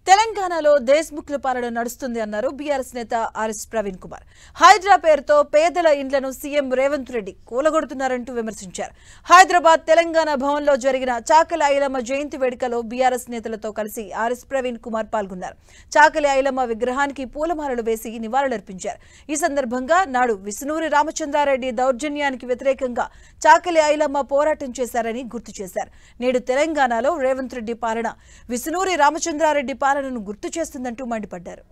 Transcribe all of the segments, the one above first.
తెలంగాణలో దేశ్ముఖ్ల పాలన నడుస్తుంది అన్నారు బీఆర్ఎస్ నేత ఆర్ఎస్ ప్రవీణ్ కుమార్. హైదరా పేరుతో పేదల ఇండ్లను సీఎం రేవంత్ రెడ్డి కూలగొడుతున్నారంటూ విమర్శించారు. హైదరాబాద్ తెలంగాణ భవన్లో జరిగిన చాకలి ఐలమ్మ జయంతి వేడుకలో బీఆర్ఎస్ నేతలతో కలిసి ఆర్ఎస్ ప్రవీణ్ కుమార్ పాల్గొన్నారు. చాకలి ఐలమ్మ విగ్రహానికి పూలమాలలు వేసి నివాళులర్పించారు. ఈ సందర్భంగా నాడు విసునూరి రామచంద్రారెడ్డి దౌర్జన్యానికి వ్యతిరేకంగా చాకలి ఐలమ్మ పోరాటం చేశారని గుర్తు చేశారు. నేడు తెలంగాణలో రేవంత్ రెడ్డి పాలన విసునూరి రామచంద్రారెడ్డి పాలనను గుర్తు చేస్తుందంటూ మండిపడ్డారు.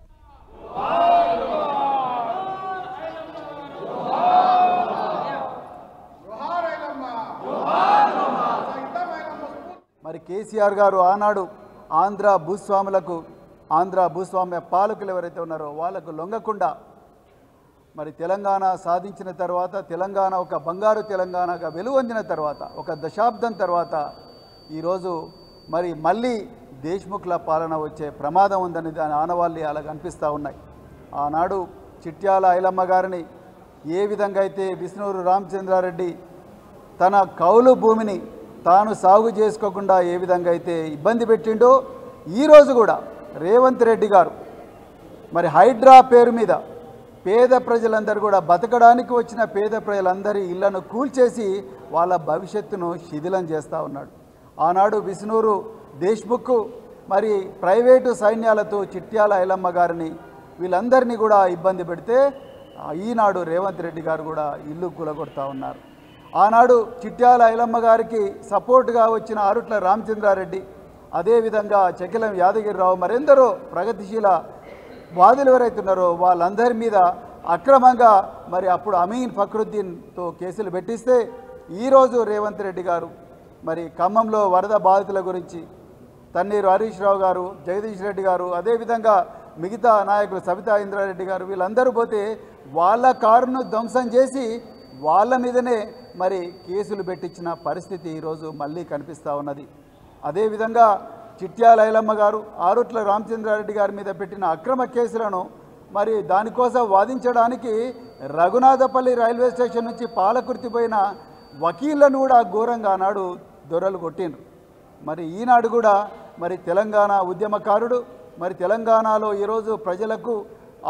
మరి కేసీఆర్ గారు ఆనాడు ఆంధ్ర భూస్వామ్య పాలకులు ఎవరైతే ఉన్నారో వాళ్ళకు లొంగకుండా మరి తెలంగాణ సాధించిన తర్వాత, తెలంగాణ ఒక బంగారు తెలంగాణగా వెలువొందిన తర్వాత, ఒక దశాబ్దం తర్వాత ఈరోజు మరి మళ్ళీ దేశ్ముఖ్ల పాలన వచ్చే ప్రమాదం ఉందని దాని ఆనవాళ్ళు అలా కనిపిస్తూ ఉన్నాయి. ఆనాడు చిట్యాల ఐలమ్మ గారిని ఏ విధంగా అయితే విసునూరు రామచంద్రారెడ్డి తన కౌలు భూమిని తాను సాగు చేసుకోకుండా ఏ విధంగా అయితే ఇబ్బంది పెట్టిండో, ఈరోజు కూడా రేవంత్ రెడ్డి గారు మరి హైడ్రా పేరు మీద పేద ప్రజలందరూ కూడా బతకడానికి వచ్చిన పేద ప్రజలందరి ఇళ్లను కూల్చేసి వాళ్ళ భవిష్యత్తును శిథిలం చేస్తూ ఉన్నాడు. ఆనాడు విసునూరు దేశ్ముఖ్ మరి ప్రైవేటు సైన్యాలతో చిట్యాల ఐలమ్మ గారిని వీళ్ళందరినీ కూడా ఇబ్బంది పెడితే ఈనాడు రేవంత్ రెడ్డి గారు కూడా ఇల్లు కూలగొడతా ఉన్నారు. ఆనాడు చిట్యాల ఐలమ్మ గారికి సపోర్టుగా వచ్చిన ఆరుట్ల రామచంద్రారెడ్డి, అదేవిధంగా చకిలం యాదగిరిరావు, మరెందరో ప్రగతిశీల వాదులు ఎవరైతున్నారో వాళ్ళందరి మీద అక్రమంగా మరి అప్పుడు అమీన్ ఫక్రుద్దీన్తో కేసులు పెట్టిస్తే ఈరోజు రేవంత్ రెడ్డి గారు మరి ఖమ్మంలో వరద బాధితుల గురించి తన్నీరు హరీష్ రావు గారు, జగదీష్ రెడ్డి గారు, అదేవిధంగా మిగతా నాయకులు సబితా ఇంద్రారెడ్డి గారు వీళ్ళందరూ పోతే వాళ్ళ కారును ధ్వంసం చేసి వాళ్ళ మీదనే మరి కేసులు పెట్టించిన పరిస్థితి ఈరోజు మళ్ళీ కనిపిస్తూ ఉన్నది. అదేవిధంగా చిట్యాల ఐలమ్మ గారు ఆరుట్ల రామచంద్రారెడ్డి గారి మీద పెట్టిన అక్రమ కేసులను మరి దానికోసం వాదించడానికి రఘునాథపల్లి రైల్వే స్టేషన్ నుంచి పాలకుర్తి పోయిన వకీళ్లను కూడా ఘోరంగా నాడు దొరలు కొట్టిండ్రు. మరి ఈనాడు కూడా మరి తెలంగాణ ఉద్యమకారుడు, మరి తెలంగాణలో ఈరోజు ప్రజలకు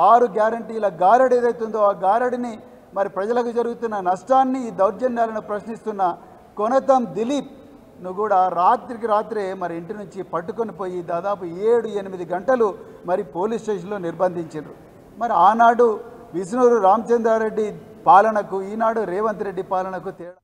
6 గ్యారంటీల గారడి ఏదైతుందో ఆ గారడిని మరి ప్రజలకు జరుగుతున్న నష్టాన్ని, దౌర్జన్యాలను ప్రశ్నిస్తున్న కొనతం దిలీప్ను కూడా రాత్రికి రాత్రే మరి ఇంటి నుంచి పట్టుకొని పోయి దాదాపు 7-8 గంటలు మరి పోలీస్ స్టేషన్లో నిర్బంధించారు. మరి ఆనాడు విసునూరు రామచంద్రారెడ్డి పాలనకు ఈనాడు రేవంత్ రెడ్డి పాలనకు తేడా